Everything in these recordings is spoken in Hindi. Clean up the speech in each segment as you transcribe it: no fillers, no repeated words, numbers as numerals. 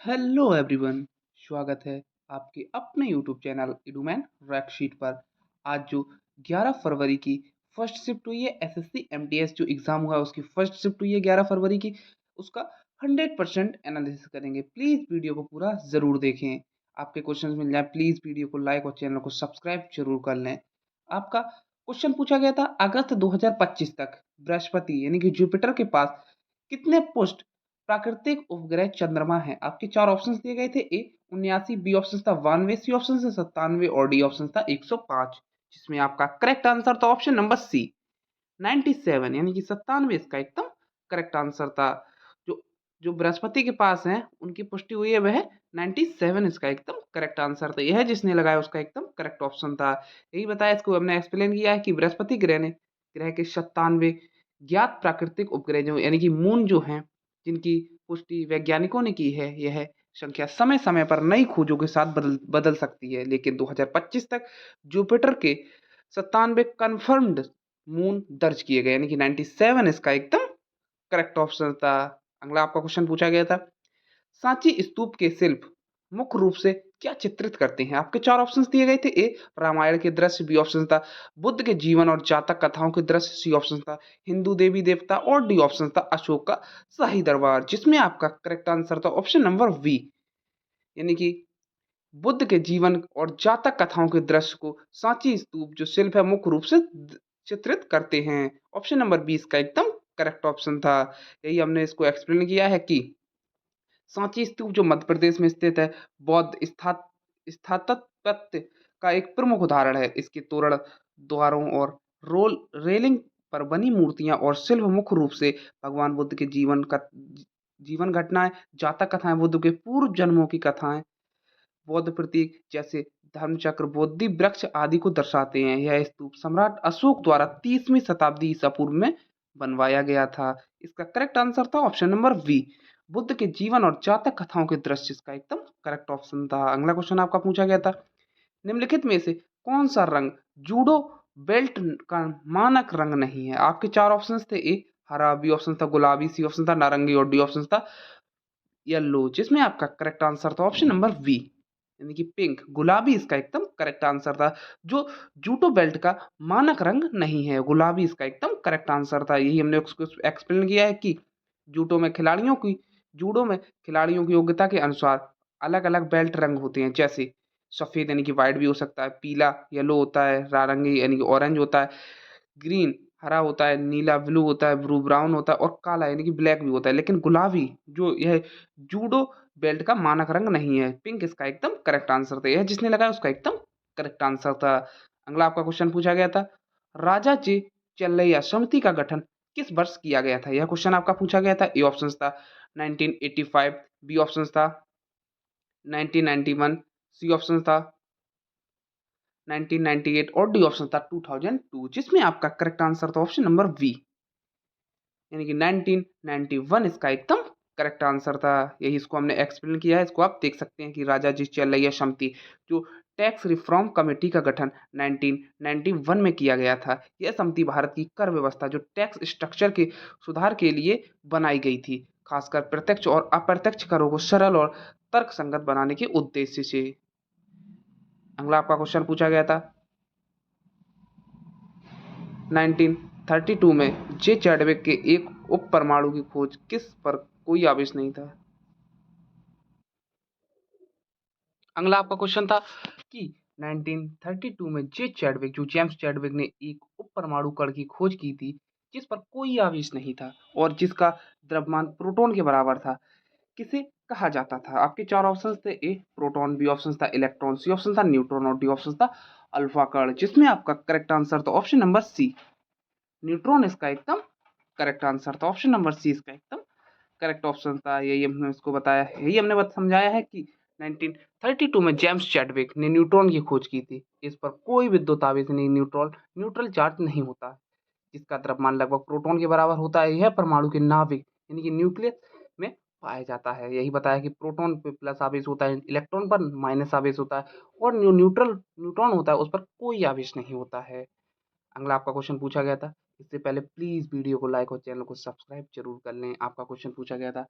हेलो एवरीवन, स्वागत है आपके अपने यूट्यूब चैनल इडूमैन रैकशीट पर। आज जो 11 फरवरी की फर्स्ट शिफ्ट हुई है एसएससी एमटीएस जो एग्ज़ाम हुआ है उसकी फर्स्ट शिफ्ट हुई है 11 फरवरी की। उसका 100% एनालिसिस करेंगे। प्लीज़ वीडियो को पूरा ज़रूर देखें। आपके क्वेश्चन मिल जाए, प्लीज़ वीडियो को लाइक और चैनल को सब्सक्राइब जरूर कर लें। आपका क्वेश्चन पूछा गया था अगस्त 2025 तक बृहस्पति यानी कि जुपिटर के पास कितने पुष्ट प्राकृतिक उपग्रह चंद्रमा है। आपके चार ऑप्शंस दिए गए थे। ए 79, बी ऑप्शन था 92, सी ऑप्शन से 97 और डी ऑप्शन था 105, जिसमें आपका करेक्ट आंसर था ऑप्शन नंबर सी 97 यानी कि 97 इसका एकदम करेक्ट आंसर था। जो जो बृहस्पति के पास है उनकी पुष्टि हुई है वह 97 इसका एकदम करेक्ट आंसर था। यह जिसने लगाया उसका एकदम करेक्ट ऑप्शन था। यही बताया, इसको हमने एक्सप्लेन किया है कि बृहस्पति ग्रह के 97 ज्ञात प्राकृतिक उपग्रह जो यानी कि मून जो हैं, जिनकी पुष्टि वैज्ञानिकों ने की है, यह संख्या समय समय पर नई खोजों के साथ बदल बदल सकती है, लेकिन 2025 तक जुपिटर के 97 कन्फर्म्ड मून दर्ज किए गए यानी कि 97 इसका एकदम करेक्ट ऑप्शन था। अगला आपका क्वेश्चन पूछा गया था, सांची स्तूप के शिल्प मुख्य रूप से क्या चित्रित करते हैं। आपके चार ऑप्शंस दिए गए थे। ए रामायण के दृश्य, बी ऑप्शन था बुद्ध के जीवन और जातक कथाओं के दृश्य, सी ऑप्शन था हिंदू देवी देवता और डी ऑप्शन था अशोक का शाही दरबार, जिसमें आपका करेक्ट आंसर था ऑप्शन नंबर वी यानी कि बुद्ध के जीवन और जातक कथाओं के दृश्य को सांची स्तूप जो शिल्प है मुख्य रूप से चित्रित करते हैं। ऑप्शन नंबर 20 का एकदम करेक्ट ऑप्शन था। यही हमने इसको एक्सप्लेन किया है कि सांची स्तूप जो मध्य प्रदेश में स्थित है, बौद्ध स्थापत्य का एक प्रमुख उदाहरण है। इसके तोरण द्वारों और रोल रेलिंग पर बनी मूर्तियां और शिल्प मुख्य रूप से भगवान बुद्ध के जीवन घटनाएं, जातक कथाएं, बुद्ध के पूर्व जन्मों की कथाएं, बौद्ध प्रतीक जैसे धर्मचक्र, बोधि वृक्ष आदि को दर्शाते हैं। यह स्तूप सम्राट अशोक द्वारा 30वीं शताब्दी ईसा पूर्व में बनवाया गया था। इसका करेक्ट आंसर था ऑप्शन नंबर बी, बुद्ध के जीवन और जातक कथाओं के दृश्य इसका एकदम करेक्ट ऑप्शन था। अगला क्वेश्चन आपका पूछा गया था, निम्नलिखित में से कौन सा रंग जूडो बेल्ट का मानक रंग नहीं है। आपके चार ऑप्शन थे। ए हरा, बी ऑप्शन था गुलाबी, सी ऑप्शन था नारंगी और डी ऑप्शन था येलो, जिसमें आपका करेक्ट आंसर था ऑप्शन नंबर वी यानी कि पिंक, गुलाबी इसका एकदम करेक्ट आंसर था। जो जूटो बेल्ट का मानक रंग नहीं है, गुलाबी इसका एकदम करेक्ट आंसर था। यही हमने उसको एक्सप्लेन किया है कि जूडो में खिलाड़ियों की जूडो में खिलाड़ियों की योग्यता के अनुसार अलग अलग बेल्ट रंग होते हैं, जैसे सफेद यानी कि व्हाइट भी हो सकता है, पीला येलो होता है, नारंगी यानी कि ऑरेंज होता है, ग्रीन हरा होता है, नीला ब्लू होता है, ब्लू ब्राउन होता है और काला यानी कि ब्लैक भी होता है। लेकिन गुलाबी जो यह जूडो बेल्ट का मानक रंग नहीं है, पिंक इसका एकदम करेक्ट आंसर था। यह जिसने लगाया उसका एकदम करेक्ट आंसर था। अगला आपका क्वेश्चन पूछा गया था, राजा जी चेल्लैया समिति का गठन किस वर्ष किया गया था। यह क्वेश्चन आपका पूछा गया था। ए ऑप्शन था 1985, बी ऑप्शन था 1991, सी ऑप्शन था 1998 और डी ऑप्शन था 2002, जिसमें आपका करेक्ट आंसर था ऑप्शन नंबर बी यानी कि 1991 इसका एकदम करेक्ट आंसर था। यही इसको हमने एक्सप्लेन किया है। इसको आप देख सकते हैं कि राजा जी चेल्लैया समिति जो टैक्स रिफॉर्म कमेटी का गठन 1991 में किया गया था। यह समिति भारत की कर व्यवस्था जो टैक्स स्ट्रक्चर के सुधार के लिए बनाई गई थी, खासकर प्रत्यक्ष और अप्रत्यक्ष करों को सरल और तर्कसंगत बनाने के उद्देश्य से। अगला आपका क्वेश्चन पूछा गया था, 1932 में जे चैडविक के एक उप परमाणु की खोज किस पर कोई आवेश नहीं था। अगला आपका क्वेश्चन था कि 1932 में जे चैडविक जो जेम्स चैडविक ने एक उप परमाणु कण की खोज की थी, जिस पर कोई आवेश नहीं था और जिसका द्रव्यमान प्रोटॉन के बराबर था, किसे कहा जाता था। आपके चार ऑप्शंस थे। ए प्रोटॉन, बी ऑप्शन था इलेक्ट्रॉन, सी ऑप्शन था न्यूट्रॉन और डी ऑप्शन था अल्फा कण, जिसमें आपका करेक्ट आंसर था ऑप्शन नंबर सी न्यूट्रॉन इसका एकदम करेक्ट आंसर था। ऑप्शन नंबर सी इसका एकदम करेक्ट ऑप्शन था। यही हमने इसको बताया, यही हमने समझाया है कि 1932 में जेम्स चैडविक ने न्यूट्रॉन की खोज की थी। इस पर कोई विद्युत आवेश नहीं, न्यूट्रल चार्ज नहीं होता, जिसका द्रव्यमान लगभग प्रोटॉन के बराबर होता है। यह परमाणु के नाभिक यानी कि न्यूक्लियस में पाया जाता है। यही बताया कि प्रोटॉन पे प्लस आवेश होता है, इलेक्ट्रॉन पर माइनस आवेश होता है और न्यूट्रॉन होता है उस पर कोई आवेश नहीं होता है। अगला आपका क्वेश्चन पूछा गया था। इससे पहले प्लीज वीडियो को लाइक और चैनल को सब्सक्राइब जरूर कर लें। आपका क्वेश्चन पूछा गया था,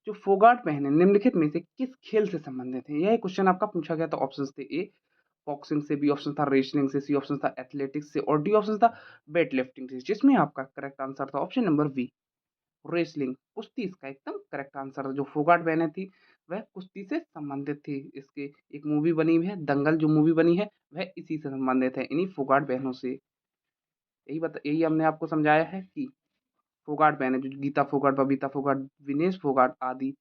जो फोगाट बहनें निम्नलिखित में से किस खेल से संबंधित हैं? यह क्वेश्चन आपका पूछा गया था। ऑप्शंस थे ए बॉक्सिंग से, बी ऑप्शन था रेसलिंग से, सी ऑप्शन था एथलेटिक्स से और डी ऑप्शन था वेट लिफ्टिंग से, जिसमें आपका करेक्ट आंसर था ऑप्शन नंबर बी रेसलिंग, कुश्ती इसका एकदम करेक्ट आंसर था। जो फोगाट बहनें थी वह कुश्ती से संबंधित थी। इसके एक मूवी बनी हुई है दंगल, जो मूवी बनी है वह इसी से संबंधित है, इन्हीं फोगाट बहनों से। यही हमने आपको समझाया है कि फोगाट बहनें जो गीता फोगाट, बबीता फोगाट, विनेश फोगाट आदि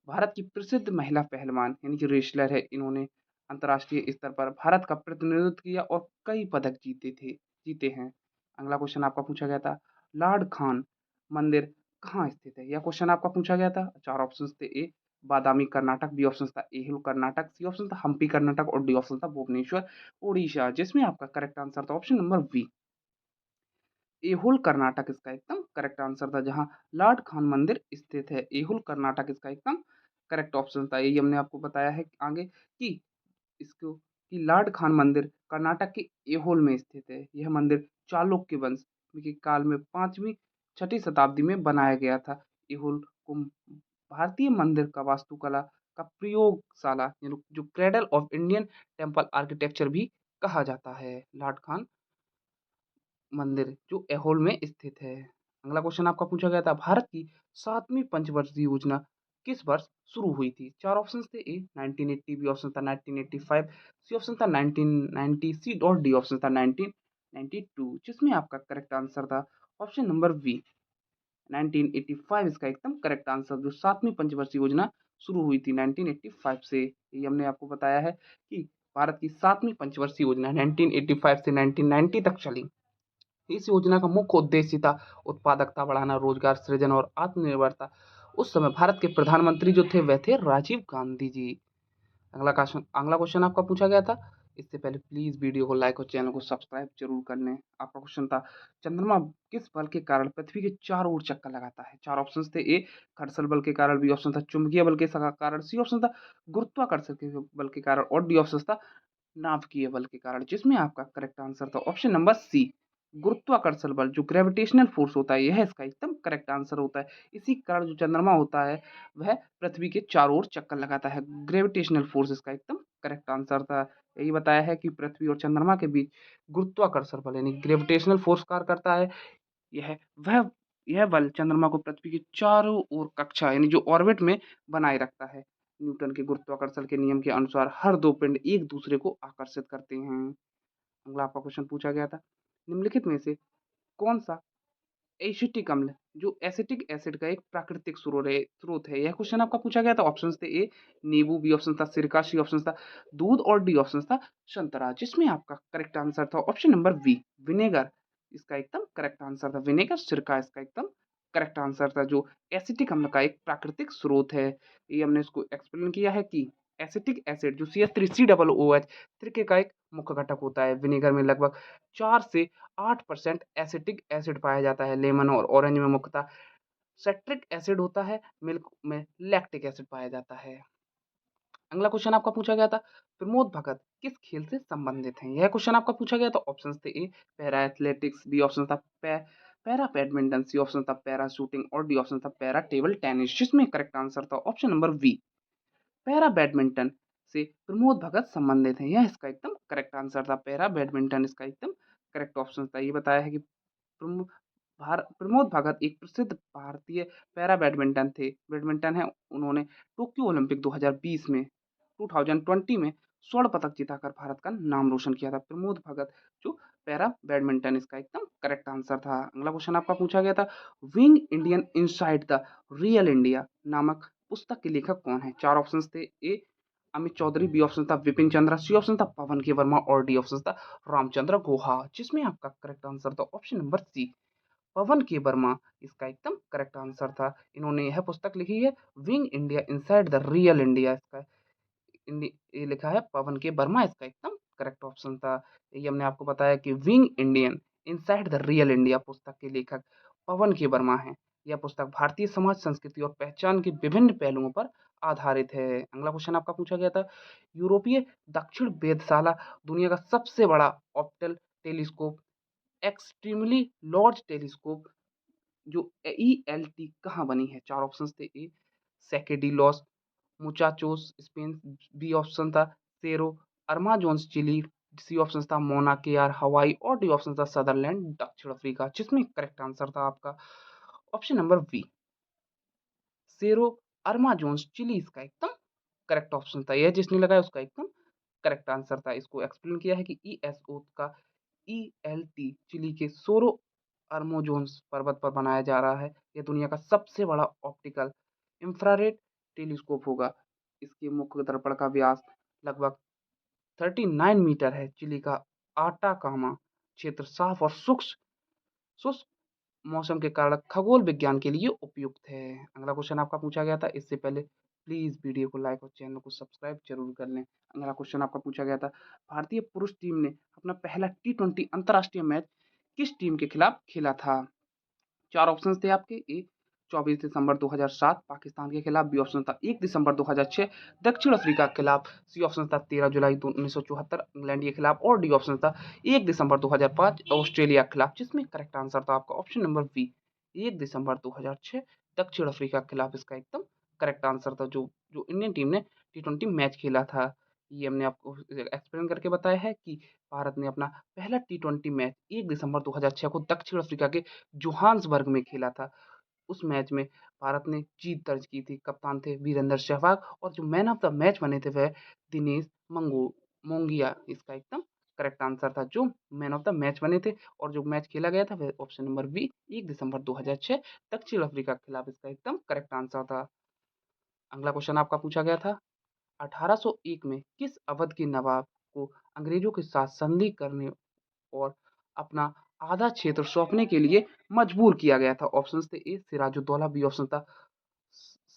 भारत की प्रसिद्ध महिला पहलवान यानी कि रेसलर है। इन्होंने अंतर्राष्ट्रीय स्तर पर भारत का प्रतिनिधित्व किया और कई पदक जीते हैं। अगला क्वेश्चन आपका पूछा गया था लार्ड खान मंदिर कहाँ स्थित है? यह क्वेश्चन आपका पूछा गया था। चार ऑप्शंस थे ए बादामी कर्नाटक, बी ऑप्शन था एहुल कर्नाटक, सी ऑप्शन था हम्पी कर्नाटक और डी ऑप्शन था भुवनेश्वर उड़ीसा, जिसमें आपका करेक्ट आंसर था option number B Aihole Karnataka इसका एकदम करेक्ट आंसर था, जहां लॉर्ड खान मंदिर स्थित है। एहोल कर्नाटक इसका एकदम करेक्ट ऑप्शन था। यही हमने आपको बताया है आगे कि इसको कि लॉर्ड खान मंदिर कर्नाटक के एहोल में स्थित है। यह मंदिर चालुक्य वंश के काल में 5वीं 6ठी शताब्दी में बनाया गया था। एहोल को भारतीय मंदिर का वास्तुकला का प्रयोगशाला यानी जो cradle of Indian temple architecture भी कहा जाता है लॉर्ड खान मंदिर, जो ऐहोल में स्थित है। अगला क्वेश्चन आपका पूछा गया था भारत की 7वीं पंचवर्षीय योजना किस वर्ष शुरू हुई थी? चार ऑप्शन थे ए 1980, बी ऑप्शन था 1985, सी ऑप्शन था 1990, सी और डी ऑप्शन था 1992, जिसमें आपका करेक्ट आंसर था ऑप्शन नंबर बी 1985 इसका एकदम करेक्ट आंसर। जो 7वीं पंचवर्षीय योजना शुरू हुई थी 1985 से। ये हमने आपको बताया है कि भारत की 7वीं पंचवर्षीय योजना 1985 से 1990 तक चली। इस योजना का मुख्य उद्देश्य था उत्पादकता बढ़ाना, रोजगार सृजन और आत्मनिर्भरता। उस समय भारत के प्रधानमंत्री जो थे वह थे राजीव गांधी जी। अगला क्वेश्चन आपका पूछा गया था। इससे पहले प्लीज वीडियो को लाइक और चैनल को सब्सक्राइब जरूर कर लें। आपका क्वेश्चन था चंद्रमा किस बल के कारण पृथ्वी के चारों ओर चक्कर लगाता है? चार ऑप्शन थे ए घर्षण बल के कारण, बी ऑप्शन था चुंबकीय बल के कारण, सी ऑप्शन था गुरुत्वाकर्षण के बल के कारण और डी ऑप्शन था नाभिकीय बल के कारण, जिसमें आपका करेक्ट आंसर था ऑप्शन नंबर सी गुरुत्वाकर्षण बल। जो ग्रेविटेशनल फोर्स होता है यह इसका एकदम करेक्ट आंसर होता है। इसी कारण जो चंद्रमा होता है वह पृथ्वी के चारों ओर चक्कर लगाता है। ग्रेविटेशनल फोर्स इसका एकदम करेक्ट आंसर था। यही बताया है कि पृथ्वी और चंद्रमा के बीच गुरुत्वाकर्षण बल यानी ग्रेविटेशनल फोर्स कार्य करता है। यह वह यह बल चंद्रमा को पृथ्वी के चारों ओर कक्षा यानी जो ऑर्बिट में बनाए रखता है। न्यूटन के गुरुत्वाकर्षण के नियम के अनुसार हर दो पिंड एक दूसरे को आकर्षित करते हैं। अगला आपका क्वेश्चन पूछा गया था निम्नलिखित में से कौन सा एसिटिक अम्ल जो एसिटिक एसिड का एक प्राकृतिक स्रोत है? यह क्वेश्चन आपका पूछा गया था। ऑप्शन थे ए नींबू, बी ऑप्शन था सिरका, सी ऑप्शन था दूध और डी ऑप्शन था संतरा, जिसमें आपका करेक्ट आंसर था ऑप्शन नंबर बी विनेगर। इसका एकदम करेक्ट आंसर था विनेगर, सिरका इसका एकदम करेक्ट आंसर था। जो एसिटिक अम्ल का एक प्राकृतिक स्रोत है, ये हमने इसको एक्सप्लेन किया है कि एसिटिक एसिड जो CH3COOH त्रिके का एक मुख्य घटक होता है। विनेगर में लगभग 4 से 8% एसिटिक एसिड पाया जाता है। लेमन और ऑरेंज में मुख्यतः सिट्रिक एसिड होता है। मिल्क में लैक्टिक एसिड पाया जाता है। अगला क्वेश्चन आपका पूछा गया था प्रमोद भगत किस खेल से संबंधित हैं? यह क्वेश्चन आपका पूछा गया था। ऑप्शन थे A para athletics, B option था पैरा बैडमिंटन, सी ऑप्शन था पैरा शूटिंग और डी ऑप्शन था पैरा टेबल टेनिस, जिसमें करेक्ट आंसर था option number B para badminton से प्रमोद भगत संबंधित हैं। यह इसका एकदम करेक्ट आंसर था। पैरा बैडमिंटन इसका एकदम करेक्ट ऑप्शन था। ये बताया है कि प्रमोद भगत एक प्रसिद्ध भारतीय पैरा बैडमिंटन है। उन्होंने टोक्यो ओलंपिक 2020 में स्वर्ण पदक जीताकर भारत का नाम रोशन किया था। प्रमोद भगत जो पैरा बैडमिंटन इसका एकदम करेक्ट आंसर था। अगला क्वेश्चन आपका पूछा गया था wing Indian inside the real India नामक पुस्तक के लेखक कौन है? चार ऑप्शन थे ए अमित चौधरी, बी ऑप्शन था विपिन चंद्रा, सी ऑप्शन था पवन के वर्मा और डी ऑप्शन था रामचंद्र गुहा, जिसमें आपका करेक्ट आंसर था ऑप्शन नंबर सी पवन के वर्मा इसका एकदम करेक्ट आंसर था। इन्होंने यह पुस्तक लिखी है wing India inside the real India. इसका ये लिखा है पवन के वर्मा, इसका एकदम करेक्ट ऑप्शन था। ये हमने आपको बताया कि wing Indian inside the real India पुस्तक के लेखक पवन के वर्मा हैं। यह पुस्तक भारतीय समाज, संस्कृति और पहचान के विभिन्न पहलुओं पर आधारित है। अगला क्वेश्चन आपका पूछा गया था यूरोपीय दक्षिण वेधशाला दुनिया का सबसे बड़ा optical telescope extremely large telescope जो ELT कहाँ बनी है? चार ऑप्शंस थे ए सेकेडिलॉस, मुचाचोस स्पेन, बी ऑप्शन था। Cerro Armazones Chile, C option था। मोना केआर हवाई और डी ऑप्शन था सदरलैंड दक्षिण अफ्रीका, जिसमें करेक्ट आंसर था आपका option number B, Cerro Armazones Chile इसका एकदम करेक्ट ऑप्शन था। यह जिसने लगाया उसका एकदम करेक्ट आंसर था। इसको एक्सप्लेन किया है कि ईएसओ का ईएलटी चिली के सोरो अर्मोजोन्स पर्वत पर बनाया जा रहा है। यह दुनिया का सबसे बड़ा ऑप्टिकल इंफ्रारेड टेलीस्कोप होगा। इसके मुख्य दर्पण का व्यास लगभग 39 मीटर है। चिली का आटाकामा क्षेत्र साफ और शुष्क मौसम के कारण खगोल विज्ञान के लिए उपयुक्त है। अगला क्वेश्चन आपका पूछा गया था। इससे पहले प्लीज वीडियो को लाइक और चैनल को सब्सक्राइब जरूर कर लें। अगला क्वेश्चन आपका पूछा गया था, भारतीय पुरुष टीम ने अपना पहला टी20 अंतर्राष्ट्रीय मैच किस टीम के खिलाफ खेला था? चार ऑप्शन थे आपके। ए 24 दिसंबर 2007 पाकिस्तान के खिलाफ, बी ऑप्शन था 1 दिसंबर 2006 दक्षिण अफ्रीका के खिलाफ, सी ऑप्शन था 13 जुलाई 1974 इंग्लैंड के खिलाफ और डी ऑप्शन था 1 दिसंबर 2005 ऑस्ट्रेलिया के खिलाफ, जिसमें करेक्ट आंसर था आपका ऑप्शन नंबर बी, 1 दिसंबर 2006 दक्षिण अफ्रीका के खिलाफ इसका एकदम करेक्ट आंसर था। जो जो इंडियन टीम ने टी20 मैच खेला था, ये हमने आपको एक्सप्लेन करके बताया है कि भारत ने अपना पहला टी20 मैच 1 दिसंबर 2006 को दक्षिण अफ्रीका के जोहान्सबर्ग में खेला था। उस मैच में भारत ने जीत दर्ज की थी। कप्तान थे वीरेंद्र सहवाग और जो मैन ऑफ द मैच बने थे वह दिनेश मोंगिया इसका एकदम करेक्ट आंसर था। जो मैन ऑफ द मैच बने थे और जो मैच खेला गया था वह ऑप्शन नंबर बी, 1 दिसंबर 2006 दक्षिण अफ्रीका के खिलाफ इसका एकदम करेक्ट आंसर था। अगला क्वेश्चन आपका पूछा गया था, 1801 में किस अवध के नवाब को अंग्रेजों के साथ संधि करने और अपना आधा क्षेत्र सौंपने के लिए मजबूर किया गया था? ऑप्शंस थे। ए सिराजुद्दौला, बी ऑप्शन था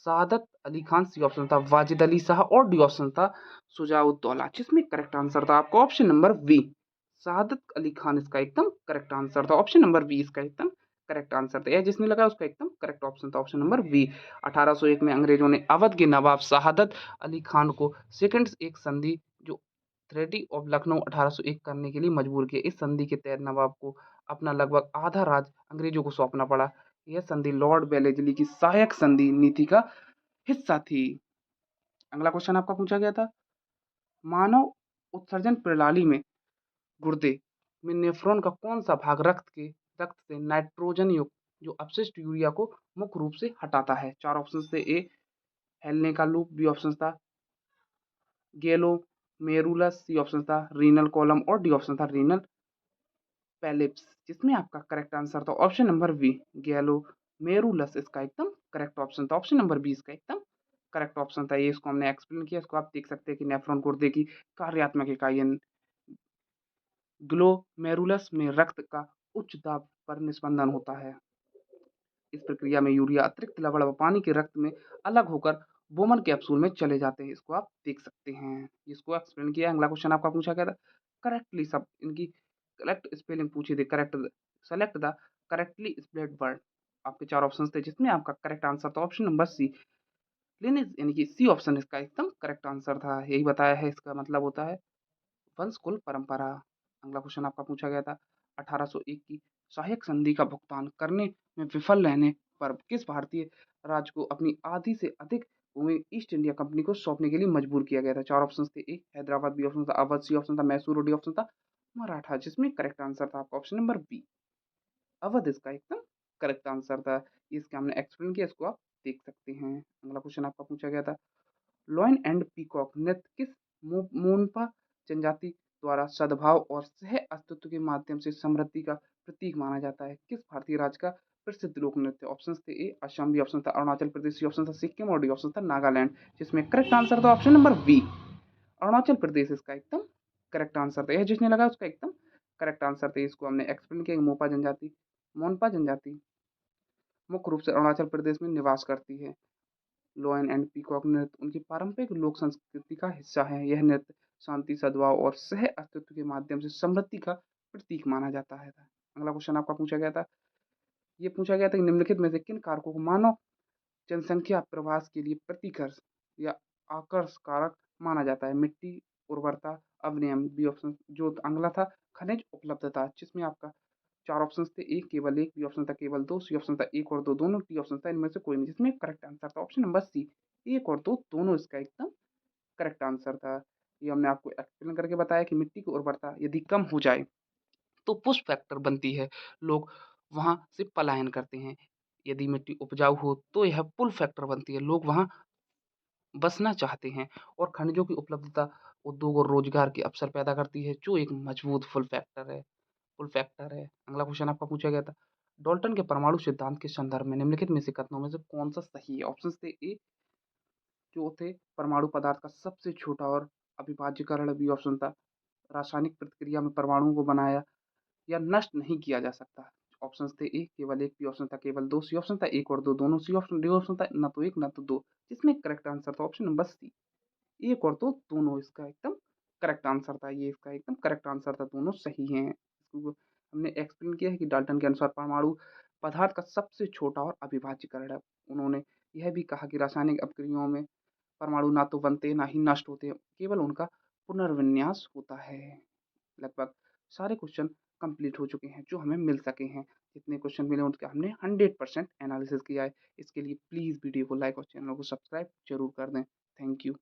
सादत अली खान, सी ऑप्शन था वाजिद अली शाह और डी ऑप्शन था सुजाउद्दौला, जिसमें करेक्ट आंसर था आपका option number B, Saadat Ali Khan इसका एकदम करेक्ट आंसर था। ऑप्शन नंबर बी इसका एकदम करेक्ट आंसर था। यह जिसने लगाया उसका एकदम करेक्ट ऑप्शन था ऑप्शन नंबर बी। 1801 में अंग्रेजों ने अवध के नवाब शहादत अली खान को सेकंड एक संधि जो थ्रेटी ऑफ लखनऊ 1801 करने के लिए मजबूर किया। इस संधि के तहत नवाब को अपना लगभग आधा राज अंग्रेजों को सौंपना पड़ा। यह संधि लॉर्ड वेलेस्ली की सहायक संधि नीति का हिस्सा थी। अगला क्वेश्चन आपका पूछा गया था, मानव उत्सर्जन प्रणाली में गुर्दे में नेफ्रॉन का कौन सा भाग रक्त से नाइट्रोजन युक्त जो अपशिष्ट यूरिया को मुख्य रूप से हटाता है? चार ऑप्शन थे। ए हेलने का लूप, बी ऑप्शन था ग्लोमेरुलस, सी ऑप्शन था रीनल कॉलम और डी ऑप्शन था रीनल पैलिप्स, जिसमें आपका करेक्ट आंसर था ऑप्शन नंबर बी, ग्लोमेरुलस इसका एकदम करेक्ट ऑप्शन था। ऑप्शन नंबर बी इसका एकदम करेक्ट ऑप्शन था। ये इसको हमने एक्सप्लेन किया। इसको आप देख सकते हैं कि नेफ्रॉन गुर्दे की कार्यात्मक इकाई। ग्लोमेरुलस में रक्त का उच्च दाब पर निस्पंदन होता है। इस प्रक्रिया में यूरिया अतिरिक्त लवण व पानी के रक्त में अलग होकर बोमन कैप्सूल में चले जाते हैं। इसको आप देख सकते हैं। इसको एक्सप्लेन किया। अगला क्वेश्चन आपका पूछा गया था, करेक्टली सब इनकी करेक्ट स्पेलिंग पूछी थी। Correct select the correctly spelled word. आपके चार ऑप्शन थे जिसमें आपका करेक्ट आंसर था ऑप्शन नंबर सी, लिनेज यानी कि सी ऑप्शन इसका एकदम करेक्ट आंसर था। यही बताया है इसका मतलब होता है वंश कुल परंपरा। अगला क्वेश्चन आपका पूछा गया था, 1801 की सहायक संधि का भुगतान करने में विफल रहने पर किस भारतीय राज्य को अपनी आधी से अधिक भूमि ईस्ट इंडिया कंपनी को सौंपने के लिए मजबूर किया गया था? चार ऑप्शन थे। ए हैदराबाद, बी ऑप्शन था अवध, सी ऑप्शन था मैसूर और डी ऑप्शन था मराठा, जिसमें करेक्ट आंसर था आपका ऑप्शन नंबर बी, अवध इसका एकदम करेक्ट आंसर था। इसका हमने एक्सप्लेन किया। इसको आप देख सकते हैं। अगला क्वेश्चन आपका पूछा गया था, लॉयन एंड पीकॉक नृत्य किस मोनपा जनजाति द्वारा सद्भाव और सह अस्तित्व के माध्यम से समृद्धि का प्रतीक माना जाता है? किस भारतीय राज्य का प्रसिद्ध लोक नृत्य? ऑप्शन थे। ए असम, बी ऑप्शन था अरुणाचल प्रदेश, सी ऑप्शन था सिक्किम और डी ऑप्शन था नागालैंड, जिसमें करेक्ट आंसर था option number B, Arunachal Pradesh इसका एकदम करेक्ट आंसर था। यह जिसने लगा उसका एकदम करेक्ट आंसर था। इसको हमने एक्सप्लेन किया। मोनपा जनजाति मुख्य रूप से अरुणाचल प्रदेश में निवास करती है। लॉयन एंड पीकॉक नृत्य उनकी पारंपरिक लोक संस्कृति का हिस्सा है। यह नृत्य शांति, सद्भाव और सह अस्तित्व के माध्यम से समृद्धि का प्रतीक माना जाता है। अगला क्वेश्चन आपका पूछा गया था, ये पूछा गया था कि निम्नलिखित में से किन कारकों को मानव जनसंख्या प्रवास के लिए प्रतिकर्ष या आकर्ष कारक माना जाता है? मिट्टी, उर्वरता, अवनियम, बी ऑप्शन जो अगला था खनिज उपलब्धता, जिसमें आपका 4 ऑप्शंस थे, ए केवल 1, बी ऑप्शन था केवल 2, सी ऑप्शन था 1 और 2 दोनों, डी ऑप्शन था इनमें से कोई नहीं, जिसमें करेक्ट आंसर था ऑप्शन नंबर सी, 1 और 2 दोनों इसका एकदम करेक्ट आंसर था। ये हमने आपको एक्सप्लेन करके बताया कि मिट्टी की उर्वरता यदि कम हो जाए तो पुश फैक्टर बनती है, लोग वहाँ से पलायन करते हैं। यदि मिट्टी उपजाऊ हो तो यह पुल फैक्टर बनती है, लोग वहाँ बसना चाहते हैं। और खनिजों की उपलब्धता उद्योग और रोजगार के अवसर पैदा करती है, जो एक मजबूत पुल फैक्टर है। अगला क्वेश्चन आपका पूछा गया था, डाल्टन के परमाणु सिद्धांत के संदर्भ में निम्नलिखित में से कथनों में से कौन सा सही है? ऑप्शन थे, ए जो थे परमाणु पदार्थ का सबसे छोटा और अविभाज्य कण, बी ऑप्शन था रासायनिक प्रतिक्रिया में परमाणुओं को बनाया या नष्ट नहीं किया जा सकता। ऑप्शंस थे, ए केवल 1, बी ऑप्शन था केवल 2, सी ऑप्शन था 1 और 2 दोनों, सी ऑप्शन डी ऑप्शन था ना तो 1 ना तो 2, जिसमें करेक्ट आंसर था ऑप्शन नंबर सी, 1 और 2 दोनों इसका एकदम करेक्ट आंसर था। ये इसका एकदम करेक्ट आंसर था, दोनों सही हैं। इसको हमने एक्सप्लेन किया है कि डाल्टन के अनुसार परमाणु पदार्थ का सबसे छोटा और अविभाज्य कण है। उन्होंने यह भी कहा कि रासायनिक अपक्रियाओं में परमाणु ना तो बनते ना ही नष्ट होते, केवल उनका पुनर्विन्यास होता है। लगभग सारे क्वेश्चन कंप्लीट हो चुके हैं जो हमें मिल सके हैं। जितने क्वेश्चन मिले उनका हमने 100% एनालिसिस किया है। इसके लिए प्लीज़ वीडियो को लाइक और चैनल को सब्सक्राइब जरूर कर दें। Thank you.